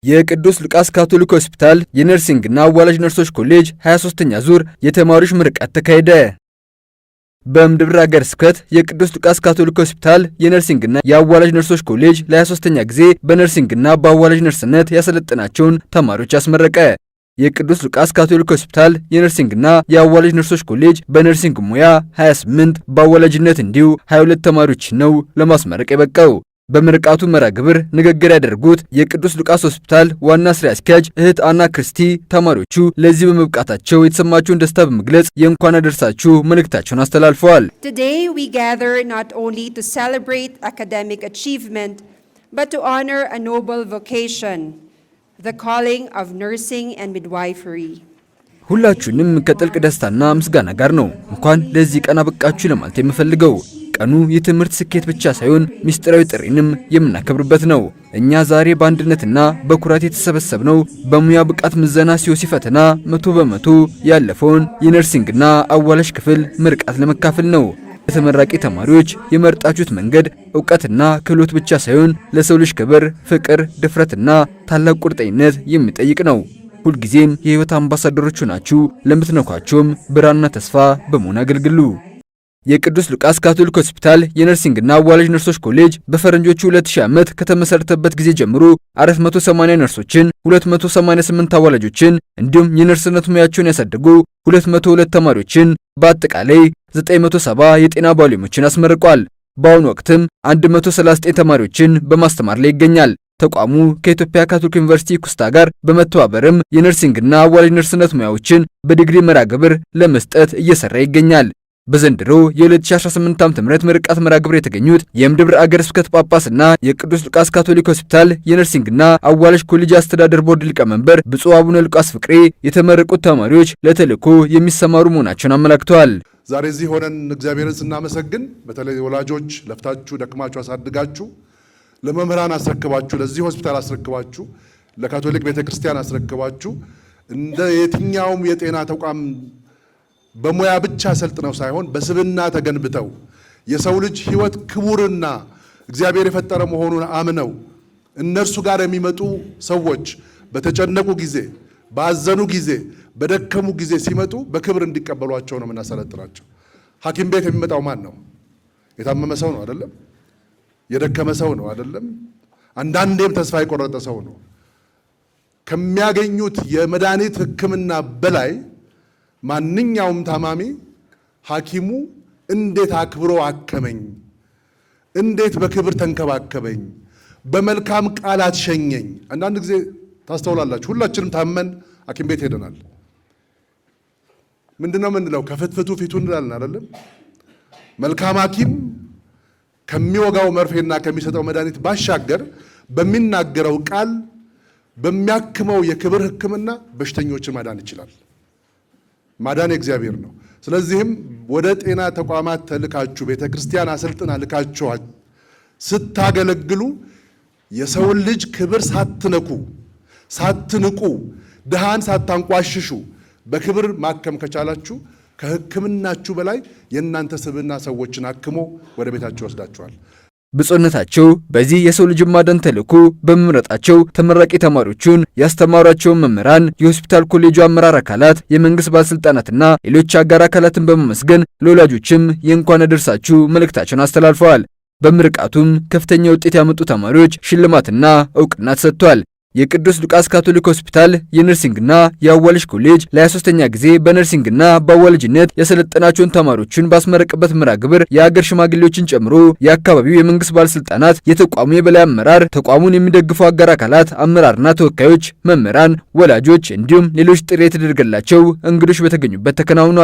የቅዱስ ሉቃስ ካቶሊክ ሆስፒታል የነርሲንግና አዋላጅ ነርሶች ኮሌጅ 23ኛ ዙር የተማሪዎች ምርቃት ተካሄደ። በምድብር ሀገረ ስብከት የቅዱስ ሉቃስ ካቶሊክ ሆስፒታል የነርሲንግና የአዋላጅ ነርሶች ኮሌጅ ለ23ኛ ጊዜ በነርሲንግና በአዋላጅ ነርስነት ያሰለጠናቸውን ተማሪዎች አስመረቀ። የቅዱስ ሉቃስ ካቶሊክ ሆስፒታል የነርሲንግና የአዋላጅ ነርሶች ኮሌጅ በነርሲንግ ሙያ 28 በአዋላጅነት እንዲሁ 22 ተማሪዎችን ነው ለማስመረቅ የበቃው። በምርቃቱ መርሃ ግብር ንግግር ያደረጉት የቅዱስ ሉቃስ ሆስፒታል ዋና ስራ አስኪያጅ እህት አና ክርስቲ ተማሪዎቹ ለዚህ በመብቃታቸው የተሰማቸውን ደስታ በመግለጽ የእንኳን አደረሳችሁ መልእክታቸውን አስተላልፈዋል። Today we gather not only to celebrate academic achievement but to honor a noble vocation, the calling of nursing and midwifery. ሁላችሁንም ከጥልቅ ደስታና ምስጋና ጋር ነው እንኳን ለዚህ ቀን አበቃችሁ ለማለት የምፈልገው። ቀኑ የትምህርት ስኬት ብቻ ሳይሆን ምስጢራዊ ጥሪንም የምናከብርበት ነው። እኛ ዛሬ በአንድነትና በኩራት የተሰበሰብነው በሙያ ብቃት ምዘና ሲኦሲ ፈተና 100% ያለፈውን የነርሲንግና አዋላጅ ክፍል ምርቃት ለመካፈል ነው። ተመራቂ ተማሪዎች የመረጣችሁት መንገድ ዕውቀትና ክህሎት ብቻ ሳይሆን ለሰው ልጅ ክብር፣ ፍቅር፣ ድፍረትና ታላቅ ቁርጠኝነት የሚጠይቅ ነው። ሁልጊዜም የህይወት አምባሳደሮች ናችሁ። ለምትነኳቸውም ብርሃንና ተስፋ በመሆን አገልግሉ። የቅዱስ ሉቃስ ካቶሊክ ሆስፒታል የነርሲንግና አዋላጅ ነርሶች ኮሌጅ በፈረንጆቹ 2000 ዓመት ከተመሰረተበት ጊዜ ጀምሮ 480 ነርሶችን፣ 288 አዋላጆችን እንዲሁም የነርስነት ሙያቸውን ያሳደጉ 202 ተማሪዎችን በአጠቃላይ 970 የጤና ባለሙያዎችን አስመርቋል። በአሁኑ ወቅትም 139 ተማሪዎችን በማስተማር ላይ ይገኛል። ተቋሙ ከኢትዮጵያ ካቶሊክ ዩኒቨርሲቲ ኩስታ ጋር በመተባበርም የነርሲንግና አዋላጅ ነርስነት ሙያዎችን በዲግሪ መርሃ ግብር ለመስጠት እየሰራ ይገኛል። በዘንድሮ የ2018 ዓ.ም ምርቃት መርሃ ግብር የተገኙት የምድብር ሀገረ ስብከት ጳጳስና የቅዱስ ሉቃስ ካቶሊክ ሆስፒታል የነርሲንግና አዋላጅ ኮሌጅ አስተዳደር ቦርድ ሊቀመንበር ብፁዕ አቡነ ሉቃስ ፍቅሬ የተመረቁት ተማሪዎች ለተልዕኮ የሚሰማሩ መሆናቸውን አመላክተዋል። ዛሬ እዚህ ሆነን እግዚአብሔርን ስናመሰግን በተለይ ወላጆች ለፍታችሁ ደክማችሁ አሳድጋችሁ ለመምህራን አስረክባችሁ ለዚህ ሆስፒታል አስረክባችሁ ለካቶሊክ ቤተክርስቲያን አስረክባችሁ እንደ የትኛውም የጤና ተቋም በሙያ ብቻ ሰልጥነው ሳይሆን በስብዕና ተገንብተው የሰው ልጅ ሕይወት ክቡርና እግዚአብሔር የፈጠረ መሆኑን አምነው እነርሱ ጋር የሚመጡ ሰዎች በተጨነቁ ጊዜ፣ ባዘኑ ጊዜ፣ በደከሙ ጊዜ ሲመጡ በክብር እንዲቀበሏቸው ነው የምናሰለጥናቸው። ሐኪም ቤት የሚመጣው ማን ነው? የታመመ ሰው ነው አይደለም? የደከመ ሰው ነው አይደለም? አንዳንዴም ተስፋ የቆረጠ ሰው ነው። ከሚያገኙት የመድኃኒት ሕክምና በላይ ማንኛውም ታማሚ ሐኪሙ እንዴት አክብሮ አከመኝ፣ እንዴት በክብር ተንከባከበኝ፣ በመልካም ቃላት ሸኘኝ። አንዳንድ ጊዜ ታስተውላላችሁ፣ ሁላችንም ታመን ሐኪም ቤት ሄደናል። ምንድነው የምንለው? ከፍትፍቱ ፊቱ እንላለን አይደለም? መልካም ሐኪም ከሚወጋው መርፌና ከሚሰጠው መድኃኒት ባሻገር በሚናገረው ቃል በሚያክመው የክብር ሕክምና በሽተኞችን ማዳን ይችላል። ማዳን የእግዚአብሔር ነው። ስለዚህም ወደ ጤና ተቋማት ተልካችሁ ቤተክርስቲያን አሰልጥና ልካችሁ ስታገለግሉ የሰውን ልጅ ክብር ሳትነኩ፣ ሳትንቁ፣ ድሃን ሳታንቋሽሹ በክብር ማከም ከቻላችሁ ከሕክምናችሁ በላይ የእናንተ ስብዕና ሰዎችን አክሞ ወደ ቤታቸው ወስዳቸዋል። ብፁዕነታቸው በዚህ የሰው ልጅ ማዳን ተልዕኮ በመምረጣቸው ተመራቂ ተማሪዎቹን ያስተማሯቸውን መምህራን፣ የሆስፒታል ኮሌጁ አመራር አካላት፣ የመንግስት ባለስልጣናትና ሌሎች አጋር አካላትን በመመስገን ለወላጆችም የእንኳን አደረሳችሁ መልእክታቸውን አስተላልፈዋል። በምርቃቱም ከፍተኛ ውጤት ያመጡ ተማሪዎች ሽልማትና እውቅና ተሰጥቷል። የቅዱስ ሉቃስ ካቶሊክ ሆስፒታል የነርሲንግና የአዋላጅ ኮሌጅ ለ23ኛ ጊዜ በነርሲንግና በአዋላጅነት ያሰለጠናቸውን ተማሪዎችን ባስመረቅበት መርሃ ግብር የአገር ሽማግሌዎችን ጨምሮ የአካባቢው የመንግስት ባለስልጣናት፣ የተቋሙ የበላይ አመራር፣ ተቋሙን የሚደግፉ አጋር አካላት አመራርና ተወካዮች፣ መምህራን፣ ወላጆች እንዲሁም ሌሎች ጥሪ የተደረገላቸው እንግዶች በተገኙበት ተከናውኗል።